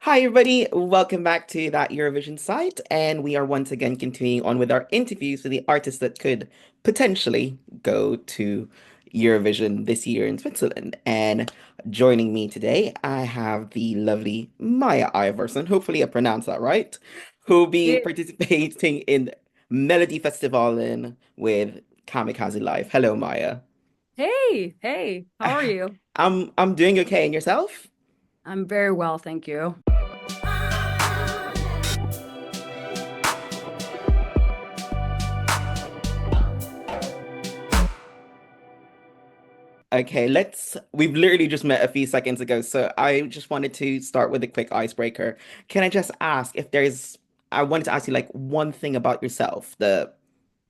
Hi, everybody. Welcome back to that Eurovision site. And we are once again continuing on with our interviews with the artists that could potentially go to Eurovision this year in Switzerland. And joining me today, I have the lovely Maja Ivarsson. Hopefully, I pronounced that right. Who'll be Yeah. participating in Melodifestivalen with Kamikaze Life. Hello, Maya. Hey, how are Ah, you? I'm doing okay. And yourself? I'm very well, thank you. Okay, we've literally just met a few seconds ago, so I just wanted to start with a quick icebreaker. Can I just ask if I wanted to ask you like one thing about yourself that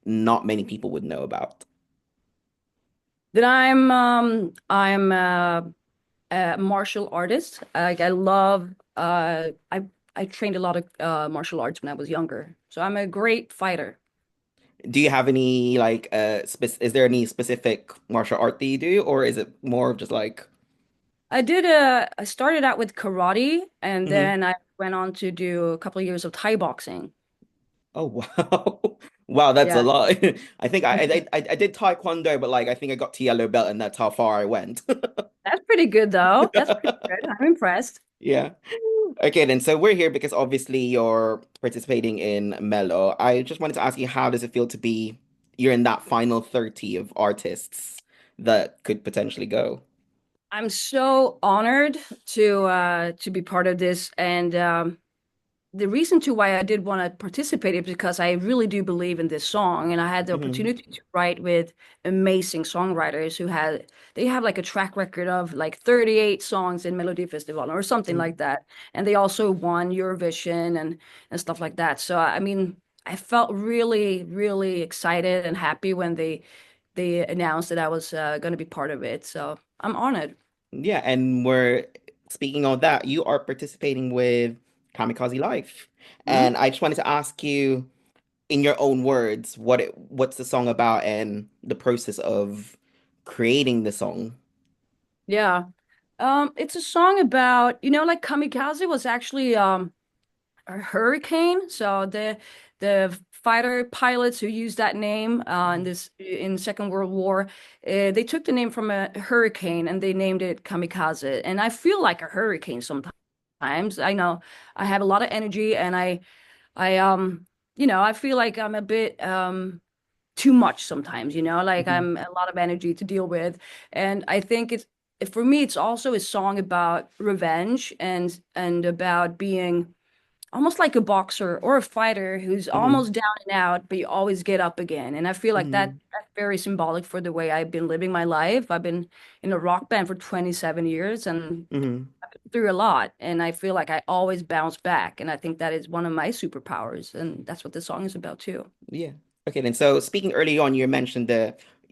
not many people would know about. That I'm a martial artist. Like I love I trained a lot of martial arts when I was younger. So I'm a great fighter. Do you have any like is there any specific martial art that you do, or is it more of just like I started out with karate and Mhm. then I went on to do a couple of years of Thai boxing. Oh wow. Wow, that's a Yeah. lot. I think I did taekwondo, but like I think I got to yellow belt and that's how far I went. That's pretty good though. That's pretty good. I'm impressed. Yeah. Okay, then. So we're here because obviously you're participating in Mello. I just wanted to ask you, how does it feel to be you're in that final 30 of artists that could potentially go? I'm so honored to be part of this, and the reason to why I did want to participate is because I really do believe in this song, and I had the Hmm. opportunity to write with amazing songwriters who had they have like a track record of like 38 songs in Melodifestivalen or something like that, and they also won Eurovision and stuff like that. So I mean, I felt really excited and happy when they announced that I was going to be part of it. So I'm honored. Yeah, and we're speaking of that, you are participating with Kamikaze Life. And Mhm. I just wanted to ask you, in your own words, what's the song about and the process of creating the song? Yeah. It's a song about, like Kamikaze was actually a hurricane. So the fighter pilots who used that name in Second World War, they took the name from a hurricane and they named it Kamikaze. And I feel like a hurricane sometimes. I know I have a lot of energy and I feel like I'm a bit too much sometimes, like Hmm. I'm a lot of energy to deal with. And I think for me, it's also a song about revenge and about being almost like a boxer or a fighter who's Hmm. almost down and out, but you always get up again. And I feel like Hmm. that's very symbolic for the way I've been living my life. I've been in a rock band for 27 years and Hmm. through a lot. And I feel like I always bounce back. And I think that is one of my superpowers. And that's what this song is about too. Yeah. Okay, then. So speaking early on, you mentioned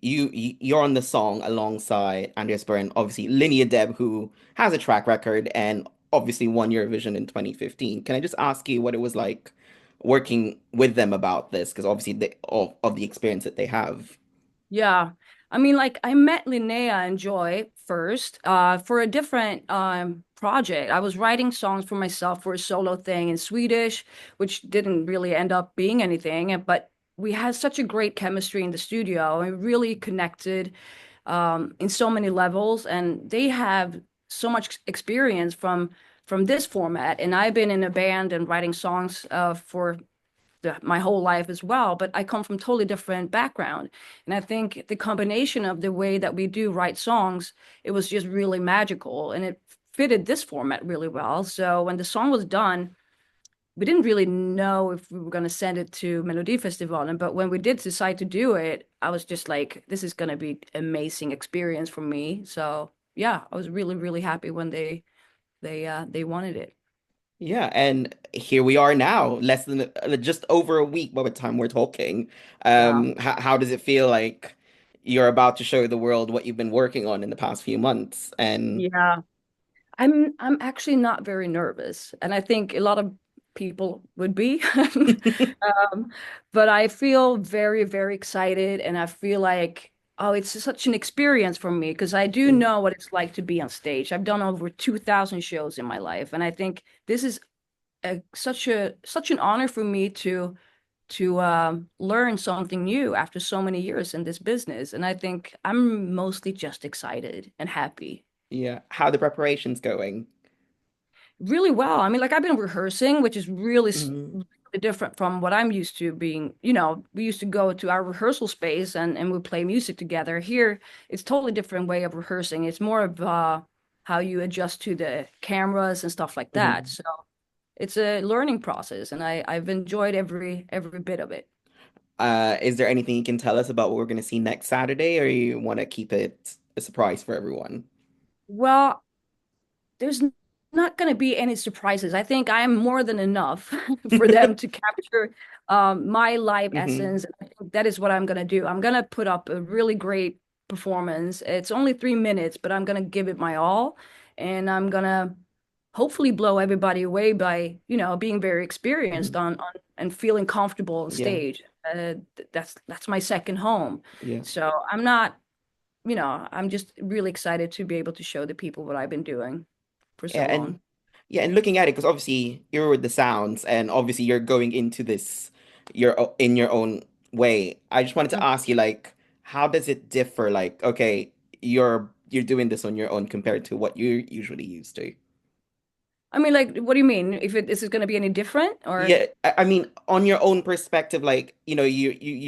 you're on the song alongside Andreas Byrne, obviously Linnea Deb, who has a track record and obviously won Eurovision in 2015. Can I just ask you what it was like working with them about this? Because obviously of the experience that they have. Yeah. I mean, like I met Linnea and Joy first for a different project. I was writing songs for myself for a solo thing in Swedish, which didn't really end up being anything. But we had such a great chemistry in the studio and really connected in so many levels. And they have so much experience from this format. And I've been in a band and writing songs for my whole life as well, but I come from totally different background. And I think the combination of the way that we do write songs, it was just really magical and it fitted this format really well. So when the song was done, we didn't really know if we were going to send it to Melodifestivalen, but when we did decide to do it, I was just like, this is going to be amazing experience for me. So yeah, I was really happy when they wanted it. Yeah, and here we are now, less than just over a week by the time we're talking. Yeah. How does it feel like you're about to show the world what you've been working on in the past few months? And Yeah. I'm actually not very nervous, and I think a lot of people would be. Um, but I feel very excited, and I feel like Oh, it's such an experience for me because I do Mm, know what it's like to be on stage. I've done over 2,000 shows in my life, and I think this is such an honor for me to learn something new after so many years in this business. And I think I'm mostly just excited and happy. yeah. How the preparations going? Really well. I mean, like I've been rehearsing, which is Mm, really different from what I'm used to being, we used to go to our rehearsal space and we play music together. Here, it's totally different way of rehearsing. It's more of how you adjust to the cameras and stuff like that. mhm. So it's a learning process and I've enjoyed every bit of it. Is there anything you can tell us about what we're going to see next Saturday, or you want to keep it a surprise for everyone? Well, there's not going to be any surprises. I think I am more than enough for them to capture my live Hmm. essence. I think that is what I'm going to do. I'm going to put up a really great performance. It's only 3 minutes, but I'm going to give it my all. And I'm going to hopefully blow everybody away by, being very experienced Hmm. and feeling comfortable on Yeah, stage. That's my second home. yeah, So I'm just really excited to be able to show the people what I've been doing for yeah, so long. and looking at it, because obviously you're with the sounds, and obviously you're going into this in your own way. I just wanted to Mm. ask you, like, how does it differ? Like, okay, you're doing this on your own compared to what you're usually used to. I mean, like, what do you mean? If this is going to be any different or? Yeah, I mean, on your own perspective, like, you're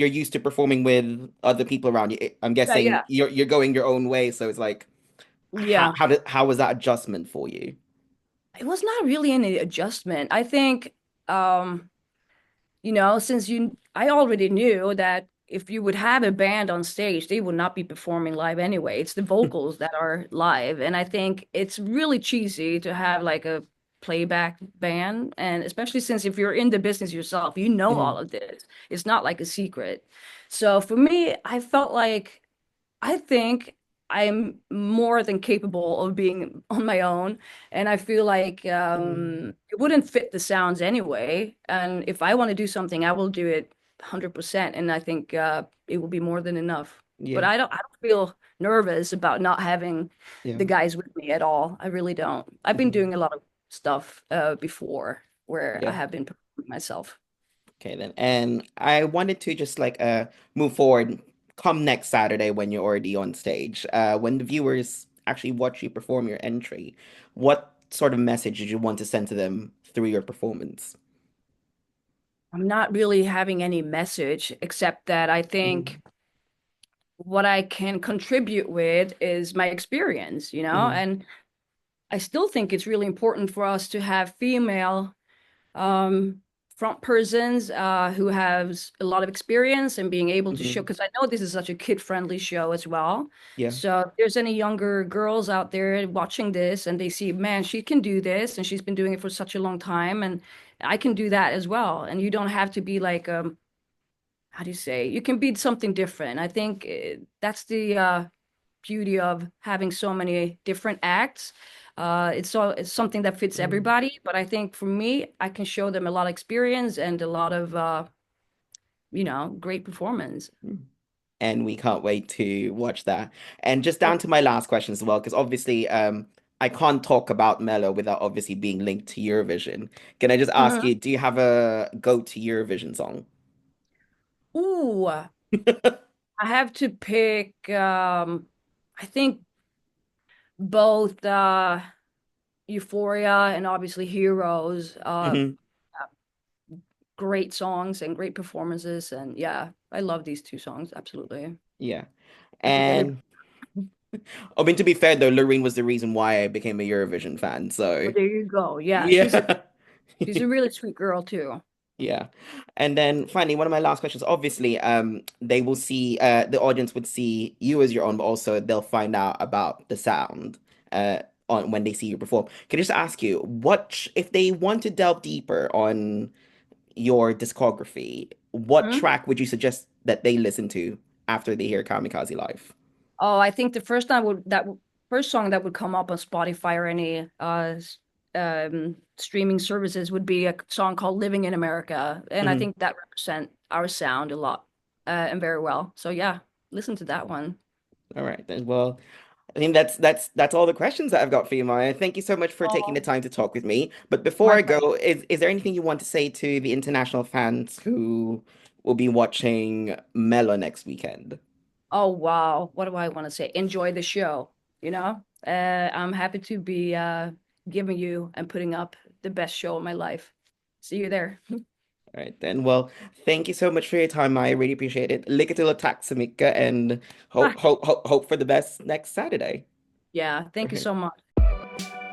used to performing with other people around you. I'm Yeah, guessing yeah. you're going your own way, so it's like, Yeah. how was that adjustment for you? It was not really any adjustment. I think, um, since I already knew that if you would have a band on stage, they would not be performing live anyway. It's the vocals that are live. And I think it's really cheesy to have like a playback band. And especially since if you're in the business yourself, you know all Mhm, of this. It's not like a secret. So for me, I felt like I think I'm more than capable of being on my own, and I feel like mhm. it wouldn't fit the sounds anyway. And if I want to do something, I will do it 100%, and I think it will be more than enough. But Yeah, I don't feel nervous about not having yeah, the guys with me at all. I really don't. I've been mhm, doing a lot of stuff before where I yeah. have been performing myself. Okay then. And I wanted to just like move forward. Come next Saturday when you're already on stage. When the viewers actually watch you perform your entry, what sort of message did you want to send to them through your performance? I'm not really having any message except that I think Hmm. what I can contribute with is my experience, Hmm. and I still think it's really important for us to have female um, front persons who has a lot of experience and being able to show, Hmm. because I know this is such a kid-friendly show as well. Yeah. So if there's any younger girls out there watching this and they see, man, she can do this and she's been doing it for such a long time and I can do that as well. And you don't have to be like how do you say? You can be something different. I think that's the beauty of having so many different acts. It's something that fits Mhm. everybody, but I think for me, I can show them a lot of experience and a lot of great performance. And we can't wait to watch that. And just Oh, down to my last question as well, because obviously, I can't talk about Mello without obviously being linked to Eurovision. Can I just ask mhm. you, do you have a go-to Eurovision song? Ooh, I have to pick. I think both Euphoria and obviously Heroes. Hmm. Great songs and great performances, and yeah, I love these two songs absolutely. Yeah. I think everybody. And I mean, to be fair though, Loreen was the reason why I became a Eurovision fan. So Well, there you go. Yeah, yeah. she's a really sweet girl too. Yeah. And then finally, one of my last questions, obviously, they will see the audience would see you as your own, but also they'll find out about the sound on when they see you perform. Can I just ask you, if they want to delve deeper on your discography, what Mhm. track would you suggest that they listen to after they hear Kamikaze Life? Oh, I think the first song that would come up on Spotify or any streaming services would be a song called "Living in America," and I Hmm. think that represent our sound a lot and very well. So yeah. listen to that one. All right then. Well, I think that's all the questions that I've got for you, Maya. Thank you so much for taking the Oh, time to talk with me. But before my I pleasure. go, is there anything you want to say to the international fans who will be watching Mela next weekend? Oh, wow. What do I want to say? Enjoy the show, you know? I'm happy to be giving you and putting up the best show of my life. See you there. All right then. Well, thank you so much for your time, Maya. I really appreciate it. Lycka till tack så mycket and Ah, hope for the best next Saturday. yeah, All thank you right. so much.